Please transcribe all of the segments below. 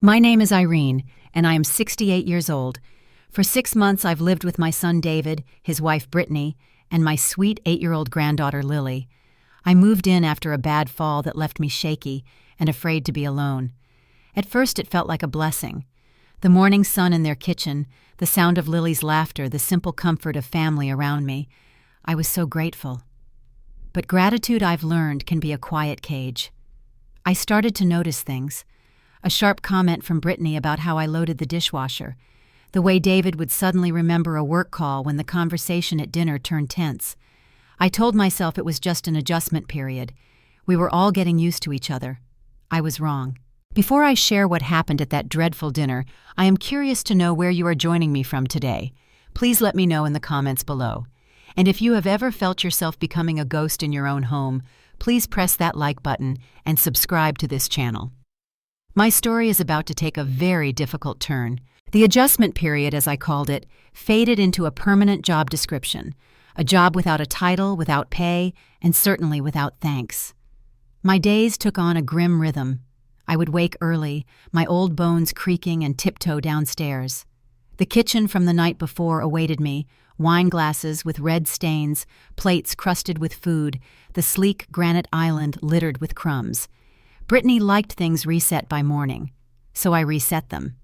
My name is Irene, and I am 68 years old. For 6 months, I've lived with my son David, his wife Brittany, and my sweet 8-year-old granddaughter Lily. I moved in after a bad fall that left me shaky and afraid to be alone. At first, it felt like a blessing. The morning sun in their kitchen, the sound of Lily's laughter, the simple comfort of family around me. I was so grateful. But gratitude, I've learned, can be a quiet cage. I started to notice things. A sharp comment from Brittany about how I loaded the dishwasher. The way David would suddenly remember a work call when the conversation at dinner turned tense. I told myself it was just an adjustment period. We were all getting used to each other. I was wrong. Before I share what happened at that dreadful dinner, I am curious to know where you are joining me from today. Please let me know in the comments below. And if you have ever felt yourself becoming a ghost in your own home, please press that like button and subscribe to this channel. My story is about to take a very difficult turn. The adjustment period, as I called it, faded into a permanent job description. A job without a title, without pay, and certainly without thanks. My days took on a grim rhythm. I would wake early, my old bones creaking, and tiptoe downstairs. The kitchen from the night before awaited me, wine glasses with red stains, plates crusted with food, the sleek granite island littered with crumbs. Brittany liked things reset by morning, so I reset them.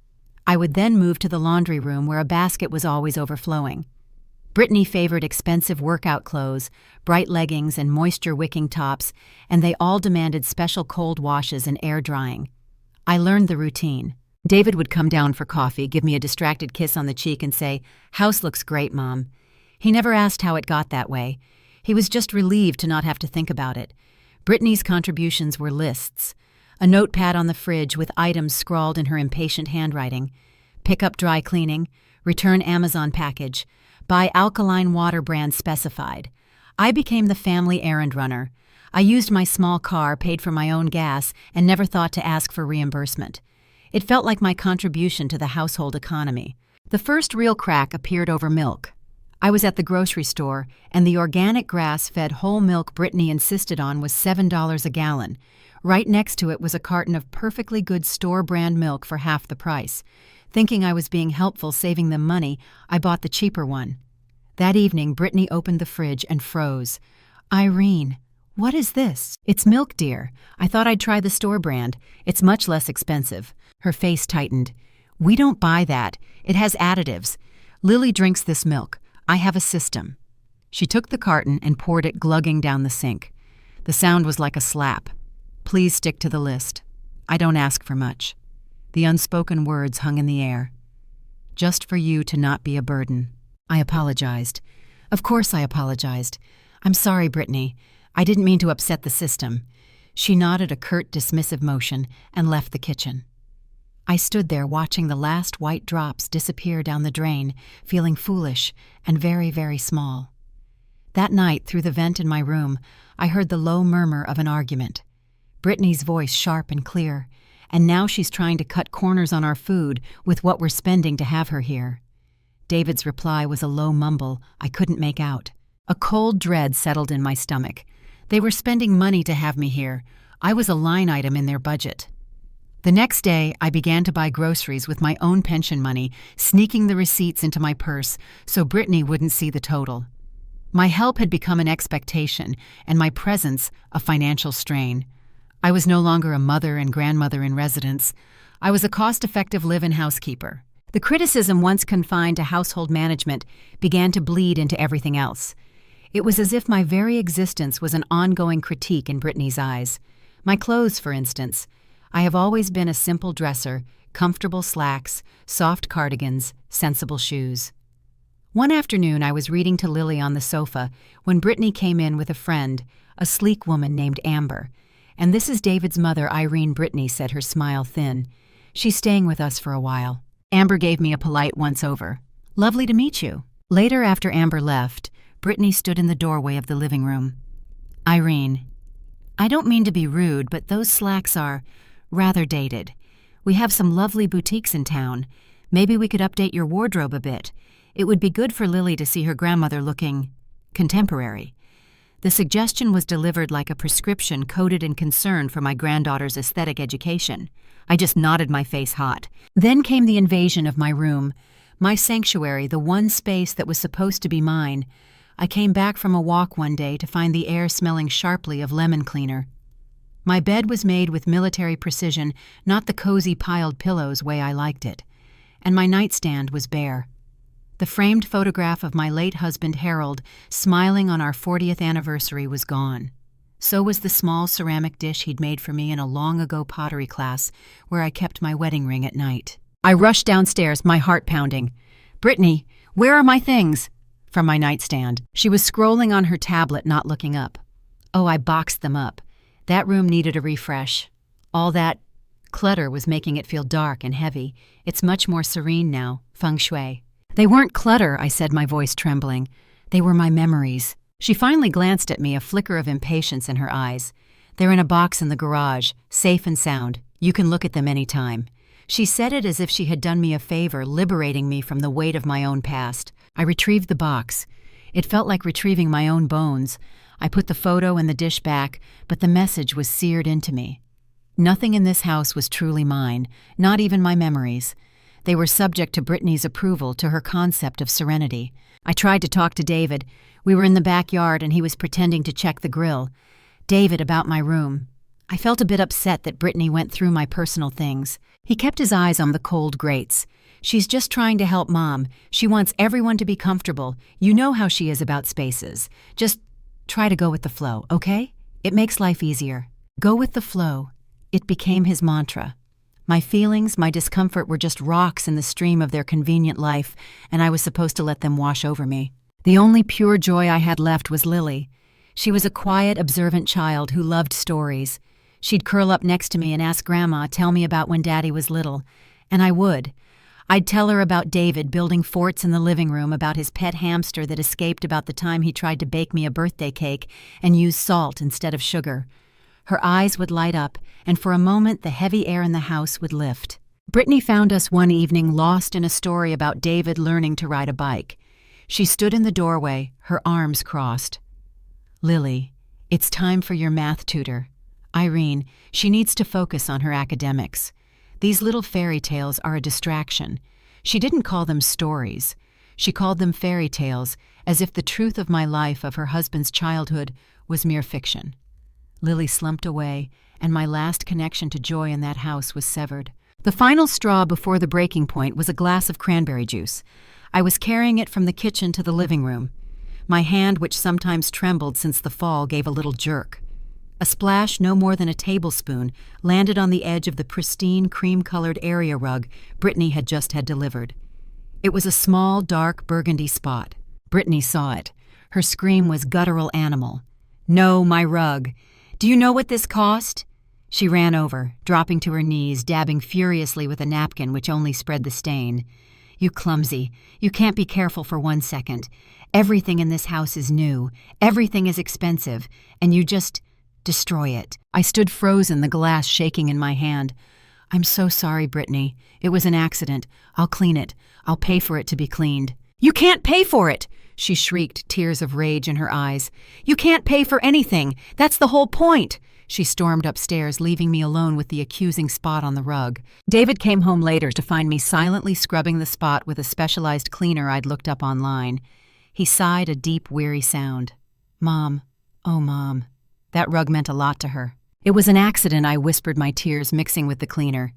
I would then move to the laundry room where a basket was always overflowing. Brittany favored expensive workout clothes, bright leggings and moisture-wicking tops, and they all demanded special cold washes and air drying. I learned the routine. David would come down for coffee, give me a distracted kiss on the cheek and say, "House looks great, Mom." He never asked how it got that way. He was just relieved to not have to think about it. Brittany's contributions were lists. A notepad on the fridge with items scrawled in her impatient handwriting. Pick up dry cleaning, return Amazon package, buy alkaline water brand specified. I became the family errand runner. I used my small car, paid for my own gas, and never thought to ask for reimbursement. It felt like my contribution to the household economy. The first real crack appeared over milk. I was at the grocery store, and the organic grass-fed whole milk Brittany insisted on was $7 a gallon. Right next to it was a carton of perfectly good store-brand milk for half the price. Thinking I was being helpful saving them money, I bought the cheaper one. That evening, Brittany opened the fridge and froze. "Irene, what is this?" "It's milk, dear. I thought I'd try the store brand. It's much less expensive." Her face tightened. "We don't buy that. It has additives. Lily drinks this milk. I have a system." She took the carton and poured it glugging down the sink. The sound was like a slap. "Please stick to the list. I don't ask for much." The unspoken words hung in the air. "Just for you to not be a burden." I apologized. Of course I apologized. "I'm sorry, Brittany. I didn't mean to upset the system." She nodded a curt, dismissive motion and left the kitchen. I stood there watching the last white drops disappear down the drain, feeling foolish and very, very small. That night, through the vent in my room, I heard the low murmur of an argument. Brittany's voice sharp and clear, and now she's trying to cut corners on our food with what we're spending to have her here. David's reply was a low mumble I couldn't make out. A cold dread settled in my stomach. They were spending money to have me here. I was a line item in their budget. The next day, I began to buy groceries with my own pension money, sneaking the receipts into my purse so Brittany wouldn't see the total. My help had become an expectation, and my presence a financial strain. I was no longer a mother and grandmother in residence. I was a cost-effective live-in housekeeper. The criticism once confined to household management began to bleed into everything else. It was as if my very existence was an ongoing critique in Brittany's eyes. My clothes, for instance. I have always been a simple dresser, comfortable slacks, soft cardigans, sensible shoes. One afternoon I was reading to Lily on the sofa when Brittany came in with a friend, a sleek woman named Amber. "And this is David's mother, Irene," Brittany said, her smile thin. "She's staying with us for a while." Amber gave me a polite once-over. "Lovely to meet you." Later, after Amber left, Brittany stood in the doorway of the living room. "Irene, I don't mean to be rude, but those slacks are rather dated. We have some lovely boutiques in town. Maybe we could update your wardrobe a bit. It would be good for Lily to see her grandmother looking contemporary." The suggestion was delivered like a prescription coded in concern for my granddaughter's aesthetic education. I just nodded, my face hot. Then came the invasion of my room, my sanctuary, the one space that was supposed to be mine. I came back from a walk one day to find the air smelling sharply of lemon cleaner. My bed was made with military precision, not the cozy piled pillows way I liked it. And my nightstand was bare. The framed photograph of my late husband Harold, smiling on our 40th anniversary, was gone. So was the small ceramic dish he'd made for me in a long-ago pottery class where I kept my wedding ring at night. I rushed downstairs, my heart pounding. "Brittany, where are my things?" From my nightstand. She was scrolling on her tablet, not looking up. Oh, I boxed them up. That room needed a refresh. All that clutter was making it feel dark and heavy. It's much more serene now. Feng shui. "They weren't clutter," I said, my voice trembling. "They were my memories." She finally glanced at me, a flicker of impatience in her eyes. "They're in a box in the garage, safe and sound. You can look at them any time." She said it as if she had done me a favor, liberating me from the weight of my own past. I retrieved the box. It felt like retrieving my own bones. I put the photo and the dish back, but the message was seared into me. Nothing in this house was truly mine, not even my memories. They were subject to Brittany's approval, to her concept of serenity. I tried to talk to David. We were in the backyard and he was pretending to check the grill. David, about my room. I felt a bit upset that Brittany went through my personal things. He kept his eyes on the cold grates. "She's just trying to help Mom. She wants everyone to be comfortable. You know how she is about spaces. Just try to go with the flow, okay? It makes life easier." Go with the flow. It became his mantra. My feelings, my discomfort were just rocks in the stream of their convenient life, and I was supposed to let them wash over me. The only pure joy I had left was Lily. She was a quiet, observant child who loved stories. She'd curl up next to me and ask Grandma, "Tell me about when Daddy was little." And I would. I'd tell her about David building forts in the living room, about his pet hamster that escaped about the time he tried to bake me a birthday cake and use salt instead of sugar. Her eyes would light up, and for a moment the heavy air in the house would lift. Brittany found us one evening lost in a story about David learning to ride a bike. She stood in the doorway, her arms crossed. "Lily, it's time for your math tutor. Irene, she needs to focus on her academics. These little fairy tales are a distraction." She didn't call them stories. She called them fairy tales, as if the truth of my life, of her husband's childhood, was mere fiction. Lily slumped away, and my last connection to joy in that house was severed. The final straw before the breaking point was a glass of cranberry juice. I was carrying it from the kitchen to the living room. My hand, which sometimes trembled since the fall, gave a little jerk. A splash no more than a tablespoon landed on the edge of the pristine cream-colored area rug Brittany had just had delivered. It was a small, dark burgundy spot. Brittany saw it. Her scream was guttural animal. "No, my rug. Do you know what this cost?" She ran over, dropping to her knees, dabbing furiously with a napkin which only spread the stain. "You clumsy. You can't be careful for 1 second. Everything in this house is new. Everything is expensive. And you just destroy it." I stood frozen, the glass shaking in my hand. "I'm so sorry, Brittany. It was an accident. I'll clean it. I'll pay for it to be cleaned." "You can't pay for it!" she shrieked, tears of rage in her eyes. "You can't pay for anything. That's the whole point." She stormed upstairs, leaving me alone with the accusing spot on the rug. David came home later to find me silently scrubbing the spot with a specialized cleaner I'd looked up online. He sighed a deep, weary sound. "Mom, oh Mom." That rug meant a lot to her. "It was an accident," I whispered, my tears mixing with the cleaner.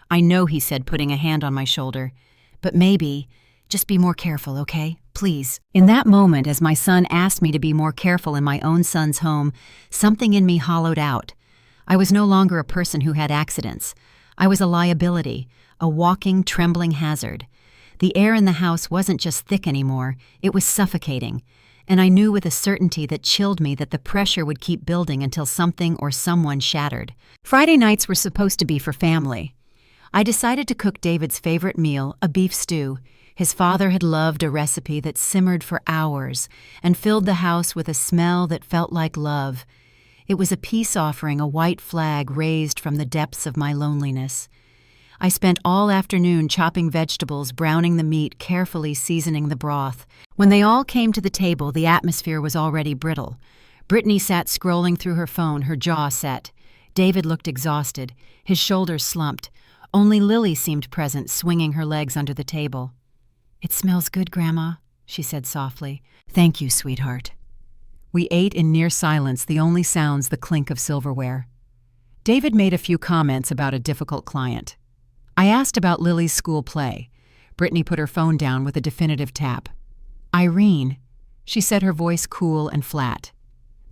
"I know," he said, putting a hand on my shoulder. "But maybe, just be more careful, okay? Please." In that moment, as my son asked me to be more careful in my own son's home, something in me hollowed out. I was no longer a person who had accidents. I was a liability, a walking, trembling hazard. The air in the house wasn't just thick anymore, it was suffocating. And I knew with a certainty that chilled me that the pressure would keep building until something or someone shattered. Friday nights were supposed to be for family. I decided to cook David's favorite meal, a beef stew. His father had loved a recipe that simmered for hours and filled the house with a smell that felt like love. It was a peace offering, a white flag raised from the depths of my loneliness. I spent all afternoon chopping vegetables, browning the meat, carefully seasoning the broth. When they all came to the table, the atmosphere was already brittle. Brittany sat scrolling through her phone, her jaw set. David looked exhausted, his shoulders slumped. Only Lily seemed present, swinging her legs under the table. "It smells good, Grandma," she said softly. "Thank you, sweetheart." We ate in near silence, the only sounds the clink of silverware. David made a few comments about a difficult client. I asked about Lily's school play. Brittany put her phone down with a definitive tap. "Irene," she said, her voice cool and flat.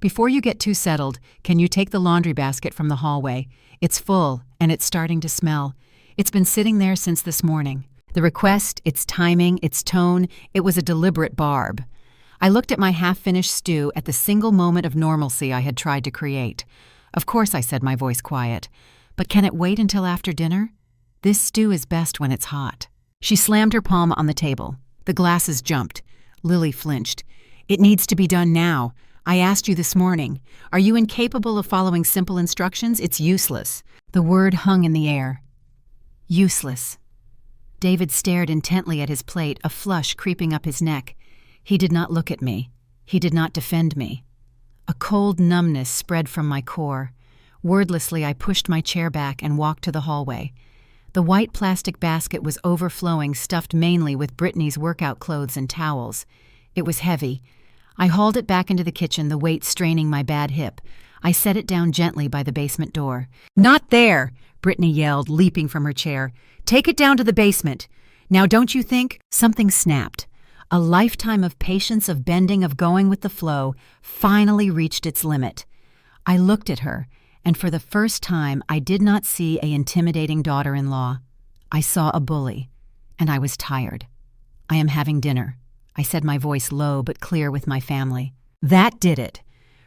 "Before you get too settled, can you take the laundry basket from the hallway? It's full, and it's starting to smell. It's been sitting there since this morning." The request, its timing, its tone, it was a deliberate barb. I looked at my half-finished stew at the single moment of normalcy I had tried to create. "Of course," I said, my voice quiet. "But can it wait until after dinner? This stew is best when it's hot." She slammed her palm on the table. The glasses jumped. Lily flinched. "It needs to be done now. I asked you this morning. Are you incapable of following simple instructions? It's useless." The word hung in the air. Useless. David stared intently at his plate, a flush creeping up his neck. He did not look at me. He did not defend me. A cold numbness spread from my core. Wordlessly, I pushed my chair back and walked to the hallway. The white plastic basket was overflowing, stuffed mainly with Brittany's workout clothes and towels. It was heavy. I hauled it back into the kitchen, the weight straining my bad hip. I set it down gently by the basement door. "Not there!" Brittany yelled, leaping from her chair. "Take it down to the basement. Now don't you think—" Something snapped. A lifetime of patience, of bending, of going with the flow, finally reached its limit. I looked at her, and for the first time I did not see an intimidating daughter-in-law. I saw a bully, and I was tired. "I am having dinner," I said, my voice low but clear, with my family. That did it.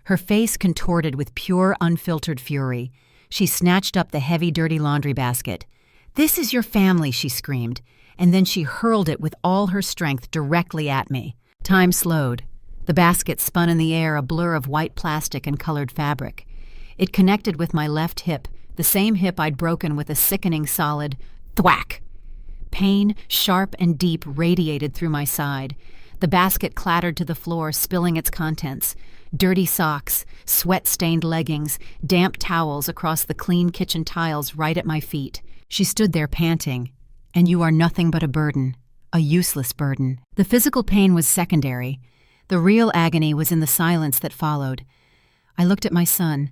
Her face contorted with pure, unfiltered fury. She snatched up the heavy, dirty laundry basket. "This is your family," she screamed, and then she hurled it with all her strength directly at me. Time slowed. The basket spun in the air, a blur of white plastic and colored fabric. It connected with my left hip, the same hip I'd broken with a sickening solid thwack. Pain, sharp and deep, radiated through my side. The basket clattered to the floor, spilling its contents. Dirty socks, sweat-stained leggings, damp towels across the clean kitchen tiles right at my feet. She stood there panting. "And you are nothing but a burden, a useless burden." The physical pain was secondary. The real agony was in the silence that followed. I looked at my son,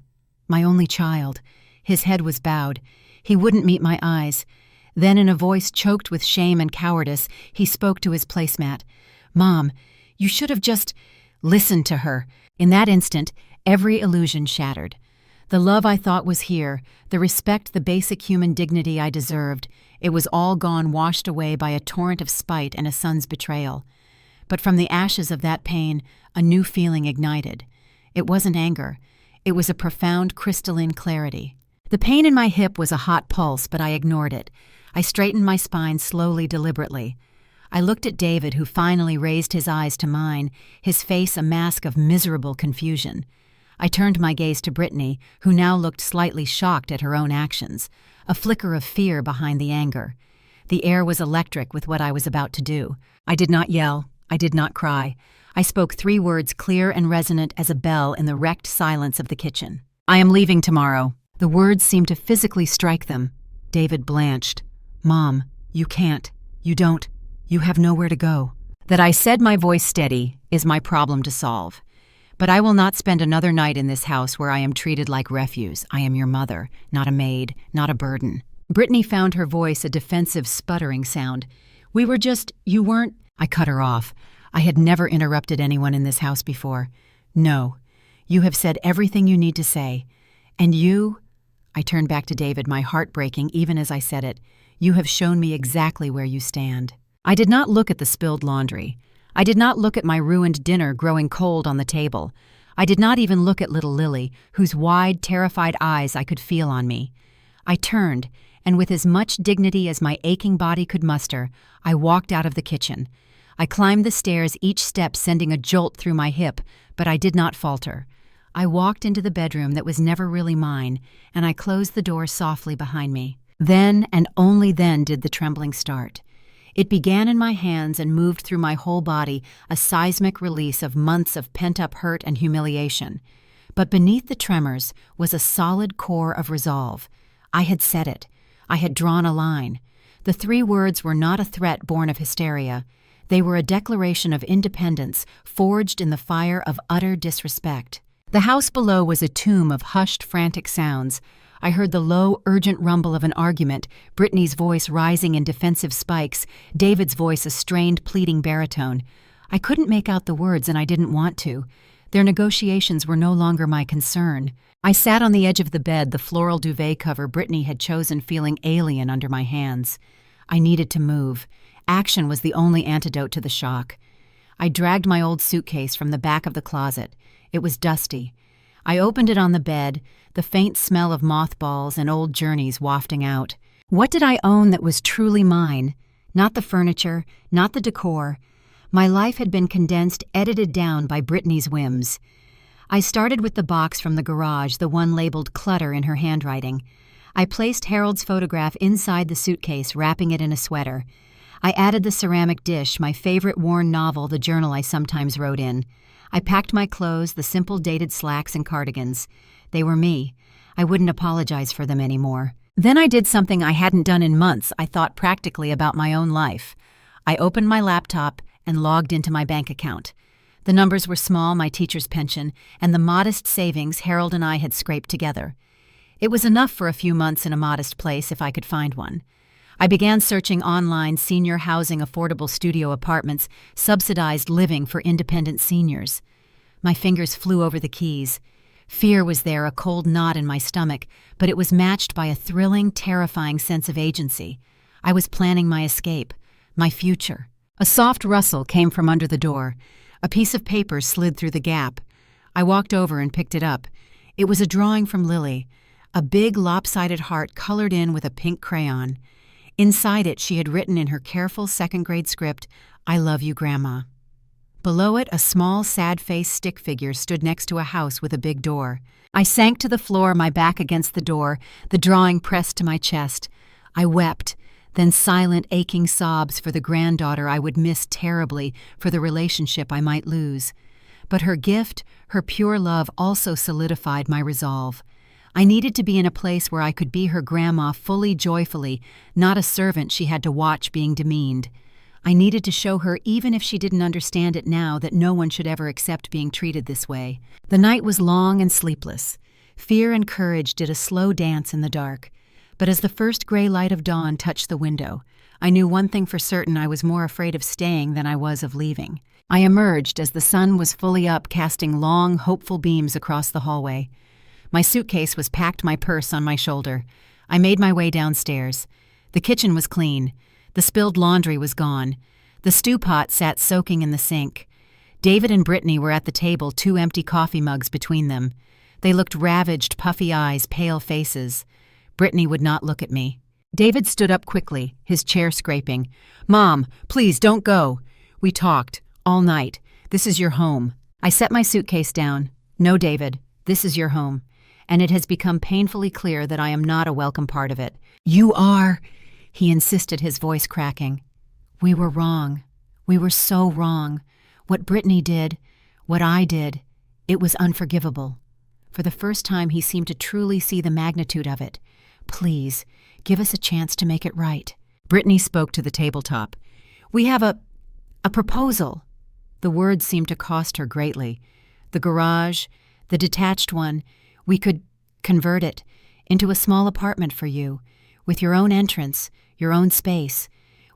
my only child. His head was bowed. He wouldn't meet my eyes. Then, in a voice choked with shame and cowardice, he spoke to his placemat. "Mom, you should have just listened to her." In that instant, every illusion shattered. The love I thought was here, the respect, the basic human dignity I deserved, it was all gone, washed away by a torrent of spite and a son's betrayal. But from the ashes of that pain, a new feeling ignited. It wasn't anger. It was a profound, crystalline clarity. The pain in my hip was a hot pulse, but I ignored it. I straightened my spine slowly, deliberately. I looked at David, who finally raised his eyes to mine, his face a mask of miserable confusion. I turned my gaze to Brittany, who now looked slightly shocked at her own actions, a flicker of fear behind the anger. The air was electric with what I was about to do. I did not yell. I did not cry. I spoke 3 words clear and resonant as a bell in the wrecked silence of the kitchen. "I am leaving tomorrow." The words seemed to physically strike them. David blanched. "Mom, you can't. You don't. You have nowhere to go." That I said, my voice steady, is my problem to solve. But I will not spend another night in this house where I am treated like refuse. I am your mother, not a maid, not a burden. Brittany found her voice a defensive, sputtering sound. You weren't—" I cut her off. I had never interrupted anyone in this house before. "No. You have said everything you need to say. And you—" I turned back to David, my heart breaking even as I said it. "You have shown me exactly where you stand." I did not look at the spilled laundry. I did not look at my ruined dinner growing cold on the table. I did not even look at little Lily, whose wide, terrified eyes I could feel on me. I turned, and with as much dignity as my aching body could muster, I walked out of the kitchen. I climbed the stairs, each step sending a jolt through my hip, but I did not falter. I walked into the bedroom that was never really mine, and I closed the door softly behind me. Then, and only then, did the trembling start. It began in my hands and moved through my whole body, a seismic release of months of pent-up hurt and humiliation. But beneath the tremors was a solid core of resolve. I had said it. I had drawn a line. The 3 words were not a threat born of hysteria. They were a declaration of independence forged in the fire of utter disrespect. The house below was a tomb of hushed, frantic sounds. I heard the low, urgent rumble of an argument, Brittany's voice rising in defensive spikes, David's voice a strained, pleading baritone. I couldn't make out the words, and I didn't want to. Their negotiations were no longer my concern. I sat on the edge of the bed, the floral duvet cover Brittany had chosen feeling alien under my hands. I needed to move. Action was the only antidote to the shock. I dragged my old suitcase from the back of the closet. It was dusty. I opened it on the bed, the faint smell of mothballs and old journeys wafting out. What did I own that was truly mine? Not the furniture, not the decor. My life had been condensed, edited down by Brittany's whims. I started with the box from the garage, the one labeled clutter in her handwriting. I placed Harold's photograph inside the suitcase, wrapping it in a sweater. I added the ceramic dish, my favorite worn novel, the journal I sometimes wrote in. I packed my clothes, the simple dated slacks and cardigans. They were me. I wouldn't apologize for them anymore. Then I did something I hadn't done in months. I thought practically about my own life. I opened my laptop and logged into my bank account. The numbers were small, my teacher's pension, and the modest savings Harold and I had scraped together. It was enough for a few months in a modest place if I could find one. I began searching online senior housing, affordable studio apartments, subsidized living for independent seniors. My fingers flew over the keys. Fear was there, a cold knot in my stomach, but it was matched by a thrilling, terrifying sense of agency. I was planning my escape, my future. A soft rustle came from under the door. A piece of paper slid through the gap. I walked over and picked it up. It was a drawing from Lily, a big lopsided heart colored in with a pink crayon. Inside it, she had written in her careful second-grade script, "I love you, Grandma." Below it, a small, sad-faced stick figure stood next to a house with a big door. I sank to the floor, my back against the door, the drawing pressed to my chest. I wept, then silent, aching sobs for the granddaughter I would miss terribly, for the relationship I might lose. But her gift, her pure love, also solidified my resolve. I needed to be in a place where I could be her grandma fully, joyfully, not a servant she had to watch being demeaned. I needed to show her, even if she didn't understand it now, that no one should ever accept being treated this way. The night was long and sleepless. Fear and courage did a slow dance in the dark. But as the first gray light of dawn touched the window, I knew one thing for certain: I was more afraid of staying than I was of leaving. I emerged as the sun was fully up, casting long, hopeful beams across the hallway. My suitcase was packed, my purse on my shoulder. I made my way downstairs. The kitchen was clean. The spilled laundry was gone. The stew pot sat soaking in the sink. David and Brittany were at the table, 2 empty coffee mugs between them. They looked ravaged, puffy eyes, pale faces. Brittany would not look at me. David stood up quickly, his chair scraping. "Mom, please don't go." We talked, all night. "This is your home." I set my suitcase down. "No, David, this is your home. And it has become painfully clear that I am not a welcome part of it." "You are," he insisted, his voice cracking. "We were wrong. We were so wrong. What Brittany did, what I did, it was unforgivable." For the first time, he seemed to truly see the magnitude of it. "Please, give us a chance to make it right." Brittany spoke to the tabletop. "We have a proposal." The words seemed to cost her greatly. "The garage, the detached one, we could convert it into a small apartment for you, with your own entrance, your own space.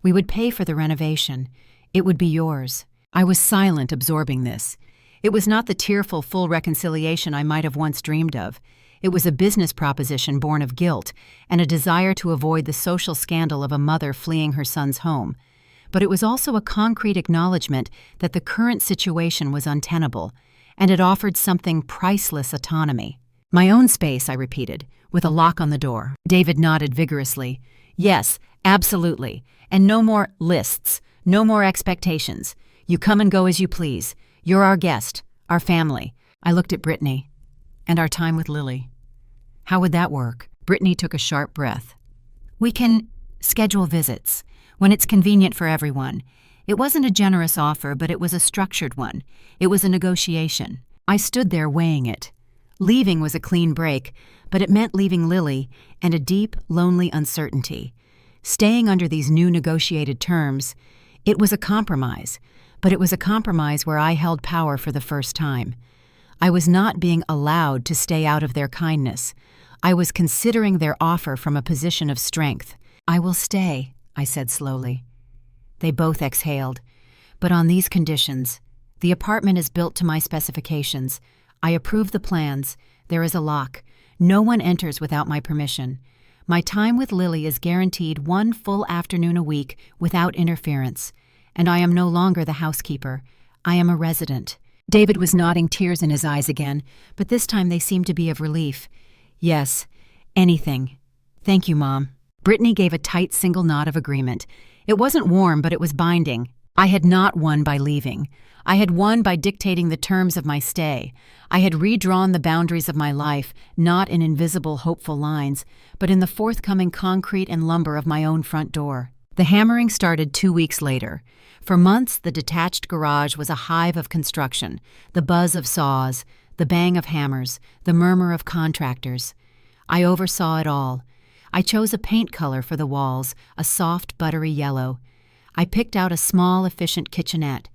We would pay for the renovation. It would be yours." I was silent, absorbing this. It was not the tearful, full reconciliation I might have once dreamed of. It was a business proposition born of guilt and a desire to avoid the social scandal of a mother fleeing her son's home. But it was also a concrete acknowledgement that the current situation was untenable, and it offered something priceless: autonomy. "My own space," I repeated, with a lock on the door. David nodded vigorously. "Yes, absolutely. And no more lists, no more expectations. You come and go as you please. You're our guest, our family." I looked at Brittany. "And our time with Lily. How would that work?" Brittany took a sharp breath. "We can schedule visits, when it's convenient for everyone." It wasn't a generous offer, but it was a structured one. It was a negotiation. I stood there weighing it. Leaving was a clean break, but it meant leaving Lily and a deep, lonely uncertainty. Staying under these new negotiated terms, it was a compromise, but it was a compromise where I held power for the first time. I was not being allowed to stay out of their kindness. I was considering their offer from a position of strength. "I will stay," I said slowly. They both exhaled. "But on these conditions. The apartment is built to my specifications. I approve the plans. There is a lock. No one enters without my permission. My time with Lily is guaranteed 1 full afternoon a week without interference. And I am no longer the housekeeper. I am a resident." David was nodding, tears in his eyes again, but this time they seemed to be of relief. "Yes, anything. Thank you, Mom." Brittany gave a tight single nod of agreement. It wasn't warm, but it was binding. I had not won by leaving. I had won by dictating the terms of my stay. I had redrawn the boundaries of my life, not in invisible, hopeful lines, but in the forthcoming concrete and lumber of my own front door. The hammering started 2 weeks later. For months, the detached garage was a hive of construction, the buzz of saws, the bang of hammers, the murmur of contractors. I oversaw it all. I chose a paint color for the walls, a soft, buttery yellow. I picked out a small, efficient kitchenette.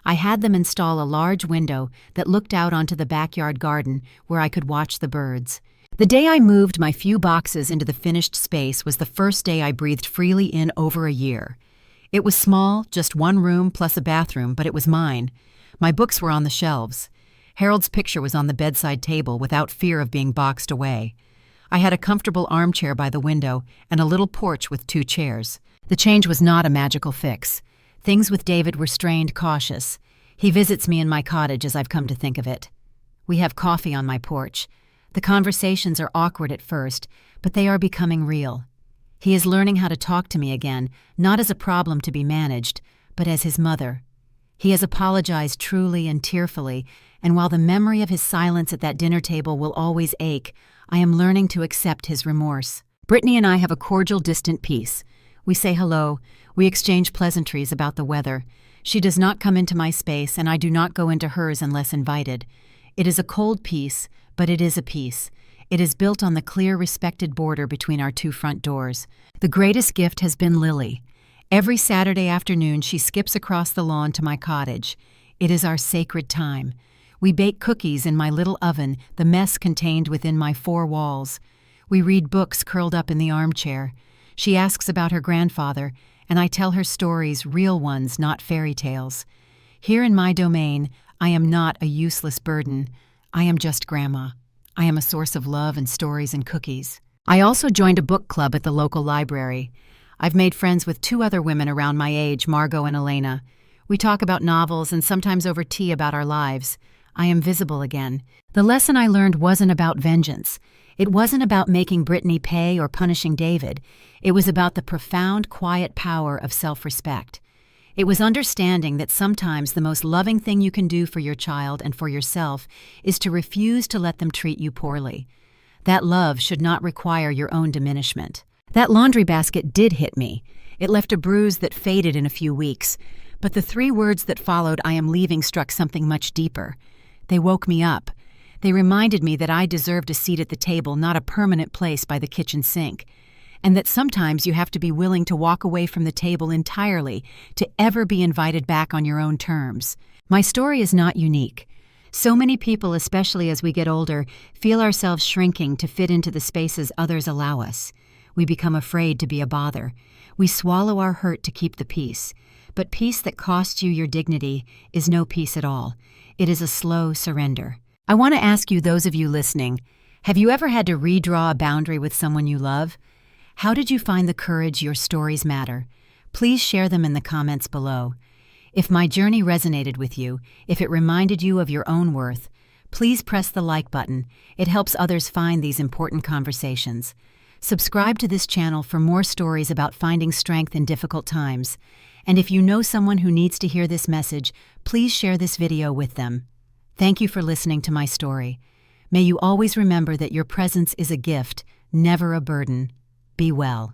I had them install a large window that looked out onto the backyard garden where I could watch the birds. The day I moved my few boxes into the finished space was the first day I breathed freely in over a year. It was small, just 1 room plus a bathroom, but it was mine. My books were on the shelves. Harold's picture was on the bedside table without fear of being boxed away. I had a comfortable armchair by the window and a little porch with 2 chairs. The change was not a magical fix. Things with David were strained, cautious. He visits me in my cottage, as I've come to think of it. We have coffee on my porch. The conversations are awkward at first, but they are becoming real. He is learning how to talk to me again, not as a problem to be managed, but as his mother. He has apologized truly and tearfully, and while the memory of his silence at that dinner table will always ache, I am learning to accept his remorse. Brittany and I have a cordial, distant peace. We say hello. We exchange pleasantries about the weather. She does not come into my space, and I do not go into hers unless invited. It is a cold peace, but it is a peace. It is built on the clear, respected border between our 2 front doors. The greatest gift has been Lily. Every Saturday afternoon, she skips across the lawn to my cottage. It is our sacred time. We bake cookies in my little oven, the mess contained within my 4 walls. We read books curled up in the armchair. She asks about her grandfather, and I tell her stories, real ones, not fairy tales. Here in my domain, I am not a useless burden. I am just Grandma. I am a source of love and stories and cookies. I also joined a book club at the local library. I've made friends with 2 other women around my age, Margot and Elena. We talk about novels and sometimes over tea about our lives. I am visible again. The lesson I learned wasn't about vengeance. It wasn't about making Brittany pay or punishing David. It was about the profound, quiet power of self-respect. It was understanding that sometimes the most loving thing you can do for your child and for yourself is to refuse to let them treat you poorly. That love should not require your own diminishment. That laundry basket did hit me. It left a bruise that faded in a few weeks. But the 3 words that followed "I am leaving" struck something much deeper. They woke me up. They reminded me that I deserved a seat at the table, not a permanent place by the kitchen sink. And that sometimes you have to be willing to walk away from the table entirely to ever be invited back on your own terms. My story is not unique. So many people, especially as we get older, feel ourselves shrinking to fit into the spaces others allow us. We become afraid to be a bother. We swallow our hurt to keep the peace. But peace that costs you your dignity is no peace at all. It is a slow surrender. I want to ask you, those of you listening, have you ever had to redraw a boundary with someone you love? How did you find the courage your stories matter? Please share them in the comments below. If my journey resonated with you, if it reminded you of your own worth, please press the like button. It helps others find these important conversations. Subscribe to this channel for more stories about finding strength in difficult times. And if you know someone who needs to hear this message, please share this video with them. Thank you for listening to my story. May you always remember that your presence is a gift, never a burden. Be well.